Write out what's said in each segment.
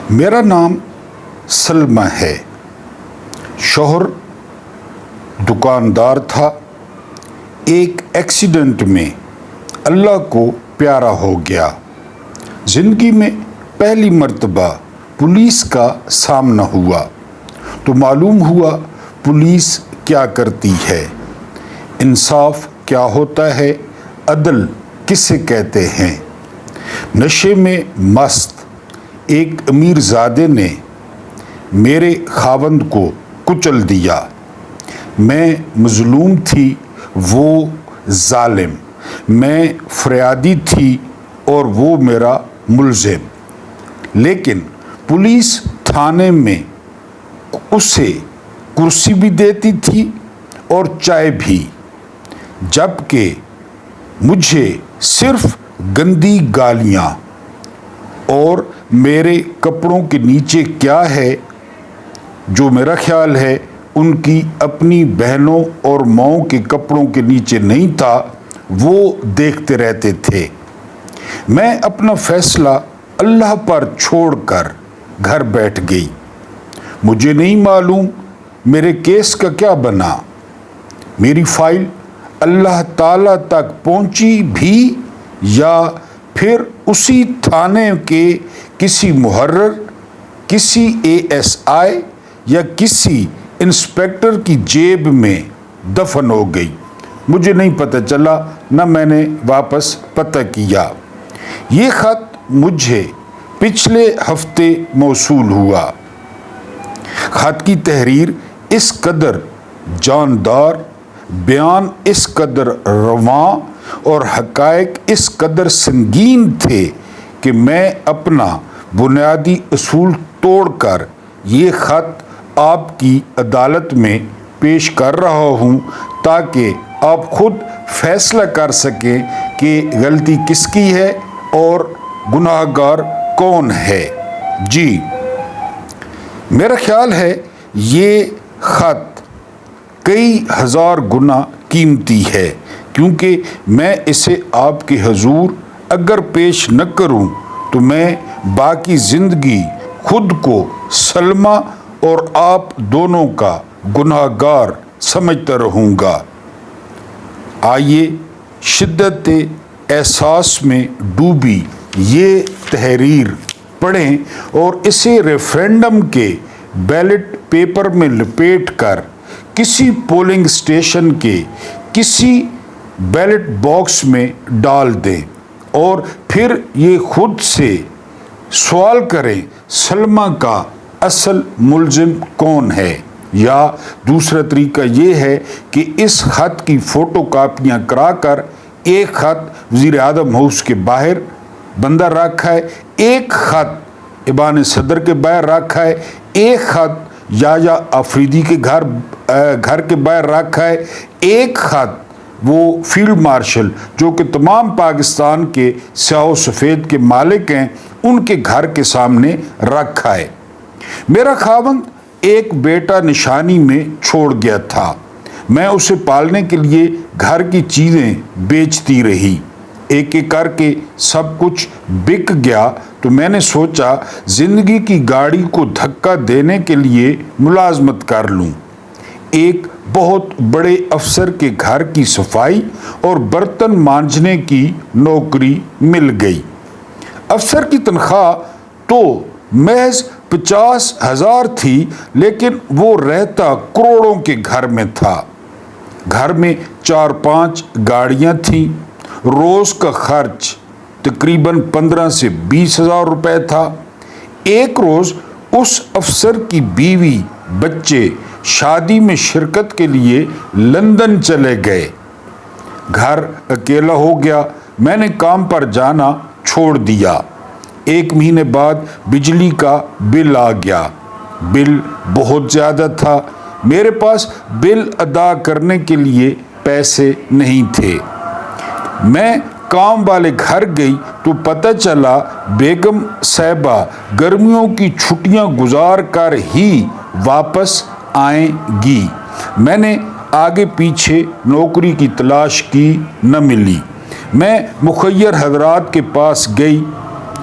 میرا نام سلمہ ہے۔ شوہر دکاندار تھا۔ ایک ایکسیڈنٹ میں اللہ کو پیارا ہو گیا۔ زندگی میں پہلی مرتبہ پولیس کا سامنا ہوا تو معلوم ہوا پولیس کیا کرتی ہے، انصاف کیا ہوتا ہے، عدل کسے کہتے ہیں۔ نشے میں مست ایک امیر زادے نے میرے خاوند کو کچل دیا۔ میں مظلوم تھی، وہ ظالم۔ میں فریادی تھی اور وہ میرا ملزم۔ لیکن پولیس تھانے میں اسے کرسی بھی دیتی تھی اور چائے بھی، جبکہ مجھے صرف گندی گالیاں اور میرے کپڑوں کے نیچے کیا ہے جو میرا خیال ہے ان کی اپنی بہنوں اور ماؤں کے کپڑوں کے نیچے نہیں تھا، وہ دیکھتے رہتے تھے۔ میں اپنا فیصلہ اللہ پر چھوڑ کر گھر بیٹھ گئی۔ مجھے نہیں معلوم میرے کیس کا کیا بنا۔ میری فائل اللہ تعالیٰ تک پہنچی بھی یا پھر اسی تھانے کے کسی محرر، کسی ASI یا کسی انسپیکٹر کی جیب میں دفن ہو گئی۔ مجھے نہیں پتہ چلا، نہ میں نے واپس پتہ کیا۔ یہ خط مجھے پچھلے ہفتے موصول ہوا۔ خط کی تحریر اس قدر جاندار، بیان اس قدر رواں اور حقائق اس قدر سنگین تھے کہ میں اپنا بنیادی اصول توڑ کر یہ خط آپ کی عدالت میں پیش کر رہا ہوں تاکہ آپ خود فیصلہ کر سکیں کہ غلطی کس کی ہے اور گناہ گار کون ہے۔ جی، میرا خیال ہے یہ خط کئی ہزار گنا قیمتی ہے، کیونکہ میں اسے آپ کے حضور اگر پیش نہ کروں تو میں باقی زندگی خود کو سلمہ اور آپ دونوں کا گناہ گار سمجھتا رہوں گا۔ آئیے شدت احساس میں ڈوبی یہ تحریر پڑھیں اور اسے ریفرینڈم کے بیلٹ پیپر میں لپیٹ کر کسی پولنگ اسٹیشن کے کسی بیلٹ باکس میں ڈال دیں اور پھر یہ خود سے سوال کریں سلمہ کا اصل ملزم کون ہے۔ یا دوسرا طریقہ یہ ہے کہ اس خط کی فوٹو کاپیاں کرا کر ایک خط وزیر اعظم ہاؤس کے باہر بندہ رکھا ہے، ایک خط ایوان صدر کے باہر رکھا ہے، ایک خط یا آفریدی کے گھر کے باہر رکھا ہے، ایک خط وہ فیلڈ مارشل جو کہ تمام پاکستان کے سیاہ و سفید کے مالک ہیں ان کے گھر کے سامنے رکھا ہے۔ میرا خاوند ایک بیٹا نشانی میں چھوڑ گیا تھا۔ میں اسے پالنے کے لیے گھر کی چیزیں بیچتی رہی۔ ایک ایک کر کے سب کچھ بک گیا تو میں نے سوچا زندگی کی گاڑی کو دھکا دینے کے لیے ملازمت کر لوں۔ ایک بہت بڑے افسر کے گھر کی صفائی اور برتن مانجنے کی نوکری مل گئی۔ افسر کی تنخواہ تو محض 50,000 تھی، لیکن وہ رہتا کروڑوں کے گھر میں تھا۔ گھر میں 4-5 گاڑیاں تھیں۔ روز کا خرچ تقریباً 15 سے 20,000 روپے تھا۔ ایک روز اس افسر کی بیوی بچے شادی میں شرکت کے لیے لندن چلے گئے۔ گھر اکیلا ہو گیا۔ میں نے کام پر جانا چھوڑ دیا۔ 1 مہینے بعد بجلی کا بل آ گیا۔ بل بہت زیادہ تھا۔ میرے پاس بل ادا کرنے کے لیے پیسے نہیں تھے۔ میں کام والے گھر گئی تو پتہ چلا بیگم صاحبہ گرمیوں کی چھٹیاں گزار کر ہی واپس آئیں گی۔ میں نے آگے پیچھے نوکری کی تلاش کی، نہ ملی۔ میں مخیر حضرات کے پاس گئی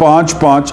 5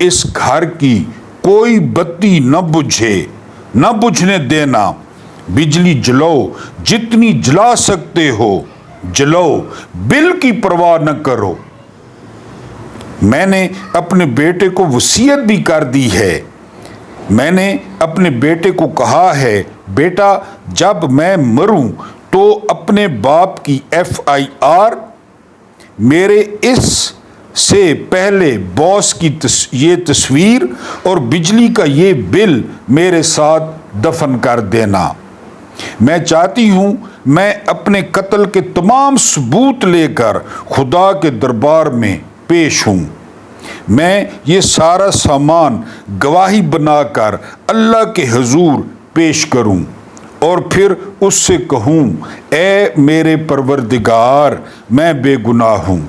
اس گھر کی کوئی بتی نہ بجھنے دینا، بجلی جلاؤ، جتنی جلا سکتے ہو جلاؤ، بل کی پرواہ نہ کرو۔ میں نے اپنے بیٹے کو وصیت بھی کر دی ہے، میں نے اپنے بیٹے کو کہا ہے بیٹا جب میں مروں تو اپنے باپ کی FIR، میرے اس سے پہلے باس کی یہ تصویر اور بجلی کا یہ بل میرے ساتھ دفن کر دینا۔ میں چاہتی ہوں میں اپنے قتل کے تمام ثبوت لے کر خدا کے دربار میں پیش ہوں، میں یہ سارا سامان گواہی بنا کر اللہ کے حضور پیش کروں اور پھر اس سے کہوں اے میرے پروردگار میں بے گناہ ہوں،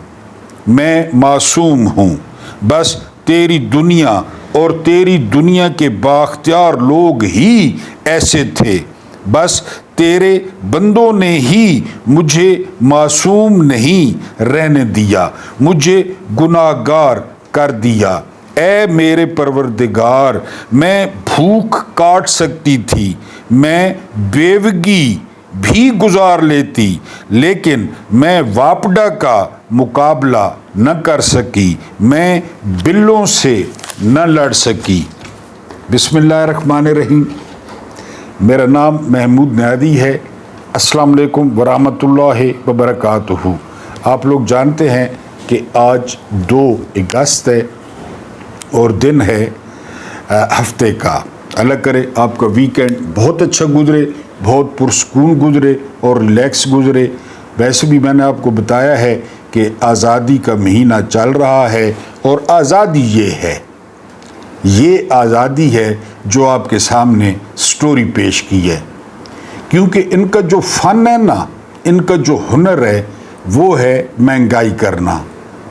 میں معصوم ہوں، بس تیری دنیا اور تیری دنیا کے بااختیار لوگ ہی ایسے تھے، بس تیرے بندوں نے ہی مجھے معصوم نہیں رہنے دیا، مجھے گناہگار کر دیا۔ اے میرے پروردگار میں بھوک کاٹ سکتی تھی، میں بیوگی بھی گزار لیتی، لیکن میں واپڈا کا مقابلہ نہ کر سکی، میں بلوں سے نہ لڑ سکی۔ بسم اللہ الرحمن الرحیم۔ میرا نام محمود نیادی ہے۔ السلام علیکم ورحمۃ اللہ وبرکاتہ۔ آپ لوگ جانتے ہیں کہ آج 2 اگست ہے اور دن ہے ہفتے کا۔ اللہ کرے آپ کا ویکینڈ بہت اچھا گزرے، بہت پرسکون گزرے اور ریلیکس گزرے۔ ویسے بھی میں نے آپ کو بتایا ہے کہ آزادی کا مہینہ چل رہا ہے اور آزادی یہ آزادی ہے جو آپ کے سامنے سٹوری پیش کی ہے، کیونکہ ان کا جو فن ہے نا، ان کا جو ہنر ہے وہ ہے مہنگائی کرنا،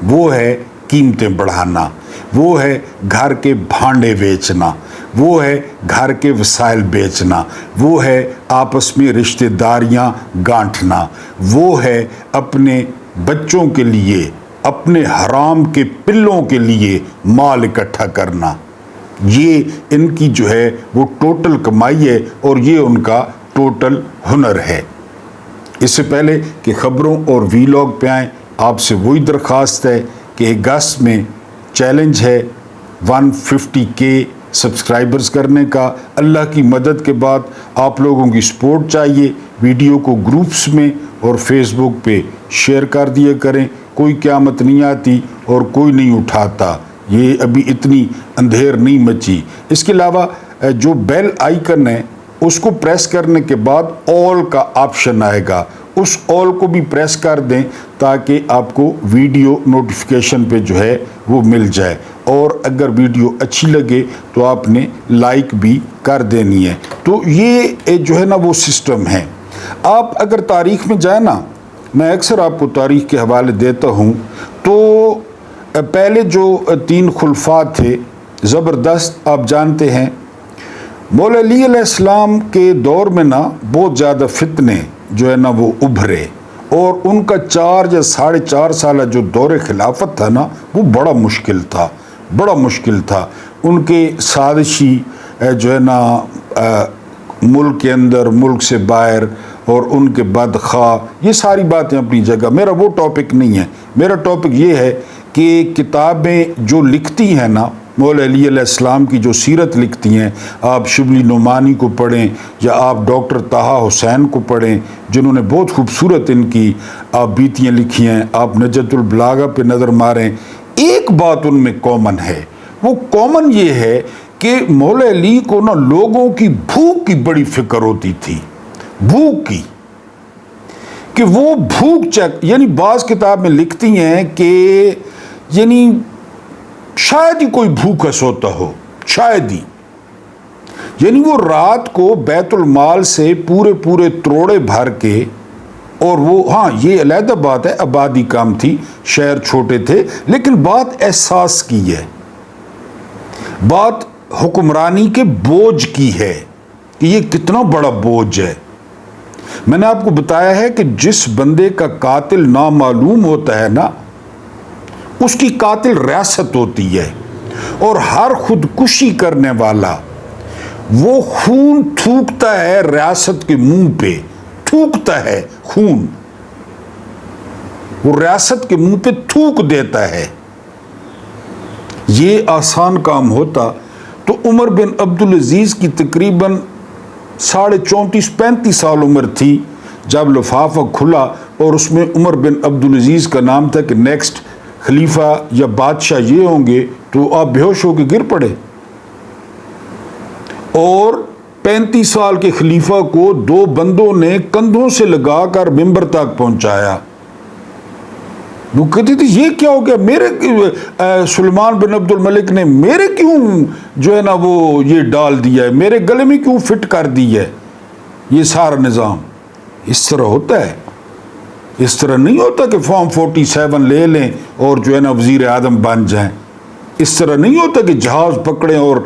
وہ ہے قیمتیں بڑھانا، وہ ہے گھر کے بھانڈے بیچنا، وہ ہے گھر کے وسائل بیچنا، وہ ہے آپس میں رشتہ داریاں گانٹھنا، وہ ہے اپنے بچوں کے لیے، اپنے حرام کے پلوں کے لیے مال اکٹھا کرنا۔ یہ ان کی جو ہے وہ ٹوٹل کمائی ہے اور یہ ان کا ٹوٹل ہنر ہے۔ اس سے پہلے کہ خبروں اور ویلاگ پہ آئیں، آپ سے وہی درخواست ہے کہ اگست میں چیلنج ہے 150K سبسکرائبرز کرنے کا۔ اللہ کی مدد کے بعد آپ لوگوں کی سپورٹ چاہیے۔ ویڈیو کو گروپس میں اور فیس بک پہ شیئر کر دیا کریں۔ کوئی قیامت نہیں آتی اور کوئی نہیں اٹھاتا، یہ ابھی اتنی اندھیر نہیں مچی۔ اس کے علاوہ جو بیل آئیکن ہے اس کو پریس کرنے کے بعد آل کا آپشن آئے گا، اس آل کو بھی پریس کر دیں تاکہ آپ کو ویڈیو نوٹیفیکیشن پہ جو ہے وہ مل جائے، اور اگر ویڈیو اچھی لگے تو آپ نے لائک بھی کر دینی ہے۔ تو یہ جو ہے نا وہ سسٹم ہے۔ آپ اگر تاریخ میں جائیں نا، میں اکثر آپ کو تاریخ کے حوالے دیتا ہوں، تو پہلے جو 3 خلفاء تھے زبردست، آپ جانتے ہیں مولا علی علیہ السلام کے دور میں نا بہت زیادہ فتنے جو ہے نا وہ ابھرے، اور ان کا 4 یا 4.5 سالہ جو دور خلافت تھا نا وہ بڑا مشکل تھا۔ ان کے سازشی جو ہے نا ملک کے اندر، ملک سے باہر، اور ان کے بدخواہ، یہ ساری باتیں اپنی جگہ۔ میرا وہ ٹاپک نہیں ہے، میرا ٹاپک یہ ہے کہ کتابیں جو لکھتی ہیں نا، مولا علی علیہ السلام کی جو سیرت لکھتی ہیں، آپ شبلی نعمانی کو پڑھیں یا آپ ڈاکٹر طہ حسین کو پڑھیں جنہوں نے بہت خوبصورت ان کی آپ بیتیاں لکھی ہیں، آپ نجت البلاغہ پہ نظر ماریں، ایک بات ان میں کامن ہے۔ وہ کامن یہ ہے کہ مولا علی کو نا لوگوں کی بھوک کی بڑی فکر ہوتی تھی، بھوک کی، کہ وہ بھوک چیک، یعنی بعض کتاب میں لکھتی ہیں کہ یعنی شاید ہی کوئی بھوکا سوتا ہو، شاید ہی، یعنی وہ رات کو بیت المال سے پورے تروڑے بھر کے، اور وہ ہاں یہ علیحدہ بات ہے آبادی کم تھی، شہر چھوٹے تھے، لیکن بات احساس کی ہے، بات حکمرانی کے بوجھ کی ہے کہ یہ کتنا بڑا بوجھ ہے۔ میں نے آپ کو بتایا ہے کہ جس بندے کا قاتل نامعلوم ہوتا ہے نا، اس کی قاتل ریاست ہوتی ہے، اور ہر خودکشی کرنے والا وہ خون تھوکتا ہے ریاست کے منہ پہ، تھوکتا ہے خون، وہ ریاست کے منہ پہ تھوک دیتا ہے۔ یہ آسان کام ہوتا تو عمر بن عبدالعزیز کی تقریباً 34-35 سال عمر تھی جب لفافہ کھلا اور اس میں عمر بن عبدالعزیز کا نام تھا کہ نیکسٹ خلیفہ یا بادشاہ یہ ہوں گے، تو آپ بے ہوش ہو کے گر پڑے۔ اور 35 سال کے خلیفہ کو 2 بندوں نے کندھوں سے لگا کر ممبر تک پہنچایا۔ وہ کہتے تھے یہ کیا ہو گیا، میرے سلیمان بن عبد الملک نے میرے کیوں جو ہے نا وہ یہ ڈال دیا ہے، میرے گلے میں کیوں فٹ کر دی ہے یہ سارا نظام۔ اس طرح ہوتا ہے، اس طرح نہیں ہوتا کہ فارم 47 لے لیں اور جو ہے نا وزیر اعظم بن جائیں۔ اس طرح نہیں ہوتا کہ جہاز پکڑیں اور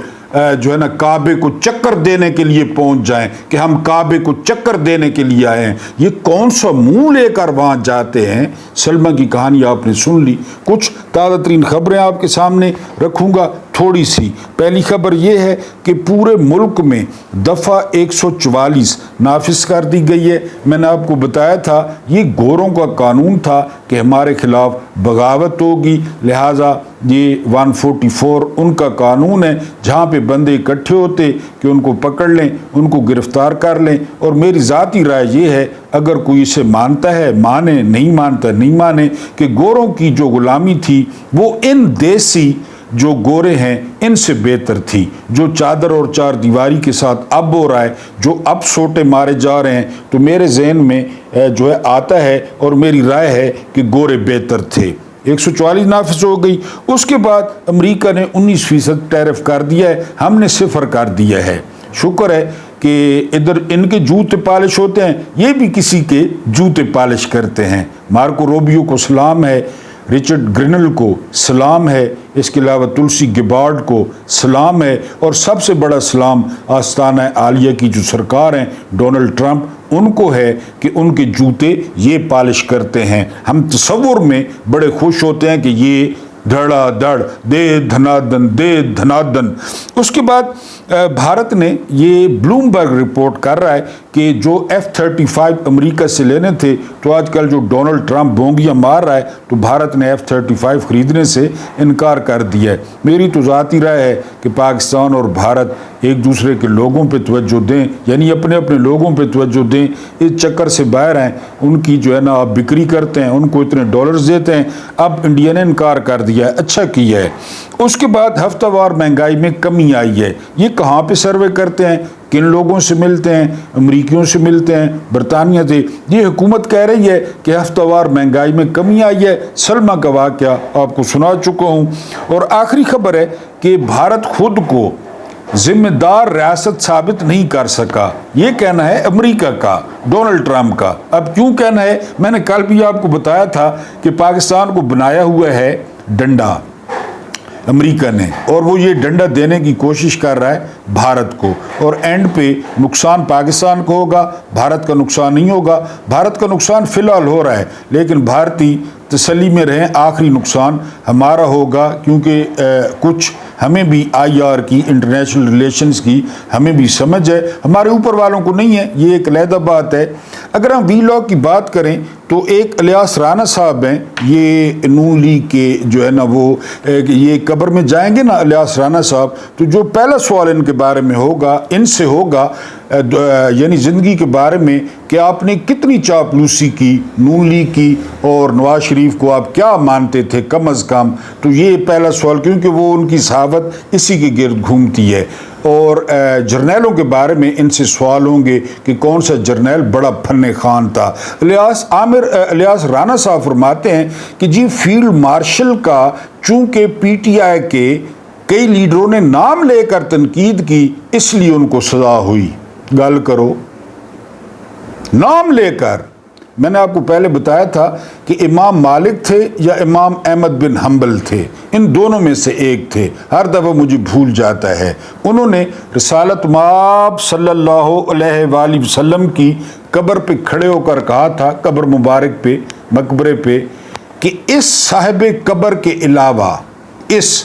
جو ہے نا کعبے کو چکر دینے کے لیے پہنچ جائیں کہ ہم کعبے کو چکر دینے کے لیے آئے ہیں۔ یہ کون سا منہ لے کر وہاں جاتے ہیں؟ سلمہ کی کہانی آپ نے سن لی، کچھ تازہ ترین خبریں آپ کے سامنے رکھوں گا تھوڑی سی۔ پہلی خبر یہ ہے کہ پورے ملک میں دفعہ 144 نافذ کر دی گئی ہے۔ میں نے آپ کو بتایا تھا یہ گوروں کا قانون تھا کہ ہمارے خلاف بغاوت ہوگی، لہٰذا یہ 144 ان کا قانون ہے جہاں پہ بندے اکٹھے ہوتے کہ ان کو پکڑ لیں، ان کو گرفتار کر لیں۔ اور میری ذاتی رائے یہ ہے اگر کوئی اسے مانتا ہے مانے، نہیں مانتا نہیں مانے، کہ گوروں کی جو غلامی تھی وہ ان دیسی جو گورے ہیں ان سے بہتر تھی۔ جو چادر اور چار دیواری کے ساتھ اب ہو رہا ہے، جو اب سوٹے مارے جا رہے ہیں، تو میرے ذہن میں جو ہے آتا ہے اور میری رائے ہے کہ گورے بہتر تھے۔ 144 نافذ ہو گئی۔ اس کے بعد امریکہ نے 19% ٹیرف کر دیا ہے، ہم نے 0 کر دیا ہے۔ شکر ہے کہ ادھر ان کے جوتے پالش ہوتے ہیں، یہ بھی کسی کے جوتے پالش کرتے ہیں۔ مارکو روبیو کو سلام ہے، رچرڈ گرینل کو سلام ہے، اس کے علاوہ تلسی گیبارڈ کو سلام ہے، اور سب سے بڑا سلام آستانہ عالیہ کی جو سرکار ہیں ڈونلڈ ٹرمپ، ان کو ہے کہ ان کے جوتے یہ پالش کرتے ہیں۔ ہم تصور میں بڑے خوش ہوتے ہیں کہ یہ دھڑا دھڑ دے دھنادن دے دھنادن۔ اس کے بعد بھارت نے یہ بلومبرگ رپورٹ کر رہا ہے کہ جو F-35 امریکہ سے لینے تھے، تو آج کل جو ڈونلڈ ٹرمپ بونگیاں مار رہا ہے تو بھارت نے F-35 خریدنے سے انکار کر دیا ہے۔ میری تو ذاتی رائے ہے کہ پاکستان اور بھارت ایک دوسرے کے لوگوں پہ توجہ دیں، یعنی اپنے اپنے لوگوں پہ توجہ دیں، اس چکر سے باہر ہیں۔ ان کی جو ہے نا آپ بکری کرتے ہیں، ان کو اتنے ڈالرز دیتے ہیں، اب انڈیا نے انکار کر دیا ہے، اچھا کیا ہے۔ اس کے بعد ہفتہ وار مہنگائی میں کمی آئی ہے۔ یہ کہاں پہ سروے کرتے ہیں، کن لوگوں سے ملتے ہیں؟ امریکیوں سے ملتے ہیں، برطانیہ سے۔ یہ حکومت کہہ رہی ہے کہ ہفتہ وار مہنگائی میں کمی آئی ہے۔ سلمہ کا واقعہ آپ کو سنا چکا ہوں۔ اور آخری خبر ہے کہ بھارت خود کو ذمہ دار ریاست ثابت نہیں کر سکا، یہ کہنا ہے امریکہ کا، ڈونلڈ ٹرمپ کا۔ اب کیوں کہنا ہے؟ میں نے کل بھی آپ کو بتایا تھا کہ پاکستان کو بنایا ہوا ہے ڈنڈا امریکہ نے، اور وہ یہ ڈنڈا دینے کی کوشش کر رہا ہے بھارت کو، اور اینڈ پہ نقصان پاکستان کو ہوگا، بھارت کا نقصان نہیں ہوگا۔ بھارت کا نقصان فی الحال ہو رہا ہے، لیکن بھارتی تسلی میں رہیں، آخری نقصان ہمارا ہوگا، کیونکہ کچھ ہمیں بھی IR کی، انٹرنیشنل ریلیشنز کی ہمیں بھی سمجھ ہے، ہمارے اوپر والوں کو نہیں ہے، یہ ایک علیحدہ بات ہے۔ اگر ہم وی لاگ کی بات کریں تو ایک الیاس رانا صاحب ہیں، یہ نون لیگ کے جو ہے نا وہ یہ قبر میں جائیں گے نا الیاس رانا صاحب، تو جو پہلا سوال ان کے بارے میں ہوگا، ان سے ہوگا یعنی زندگی کے بارے میں کہ آپ نے کتنی چاپلوسی کی نون لیگ کی، اور نواز شریف کو آپ کیا مانتے تھے کم از کم، تو یہ پہلا سوال، کیونکہ وہ ان کی صحافت اسی کے گرد گھومتی ہے۔ اور جرنیلوں کے بارے میں ان سے سوال ہوں گے کہ کون سا جرنیل بڑا فن خان تھا۔ الیاس رانا صاحب فرماتے ہیں کہ جی فیلڈ مارشل کا چونکہ PTI کے کئی لیڈروں نے نام لے کر تنقید کی، اس لیے ان کو سزا ہوئی۔ گل کرو، نام لے کر۔ میں نے آپ کو پہلے بتایا تھا کہ امام مالک تھے یا امام احمد بن حنبل تھے، ان دونوں میں سے ایک تھے، ہر دفعہ مجھے بھول جاتا ہے۔ انہوں نے رسالت مآب صلی اللہ علیہ وآلہ وسلم کی قبر پہ کھڑے ہو کر کہا تھا، قبر مبارک پہ، مقبرے پہ، کہ اس صاحب قبر کے علاوہ، اس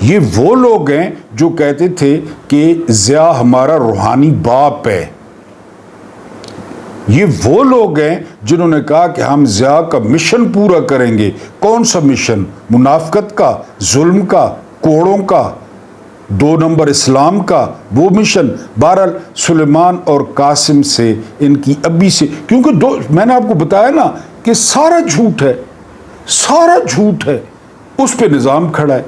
یہ وہ لوگ ہیں جو کہتے تھے کہ ضیاء ہمارا روحانی باپ ہے. یہ وہ لوگ ہیں جنہوں نے کہا کہ ہم ضیاء کا مشن پورا کریں گے. کون سا مشن؟ منافقت کا، ظلم کا، کوڑوں کا، 2 نمبر اسلام کا، وہ مشن. بہرحال سلیمان اور قاسم سے، ان کی ابی سے، کیونکہ میں نے آپ کو بتایا نا کہ سارا جھوٹ ہے، سارا جھوٹ ہے. اس پہ نظام کھڑا ہے.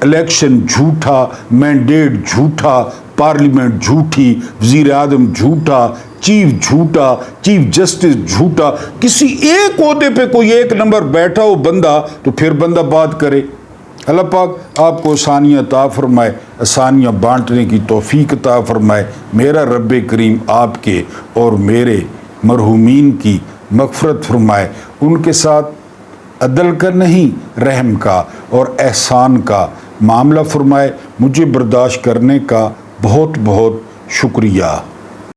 الیکشن جھوٹا، مینڈیٹ جھوٹا، پارلیمنٹ جھوٹی، وزیر اعظم جھوٹا، چیف جھوٹا، چیف جسٹس جھوٹا. کسی ایک عہدے پہ کوئی 1 نمبر بیٹھا ہو بندہ تو پھر بندہ بات کرے. اللہ پاک آپ کو آسانیاں عطا فرمائے، آسانیاں بانٹنے کی توفیق عطا فرمائے. میرا رب کریم آپ کے اور میرے مرحومین کی مغفرت فرمائے. ان کے ساتھ عدل کا نہیں، رحم کا اور احسان کا معاملہ فرمائے. مجھے برداشت کرنے کا بہت بہت شکریہ.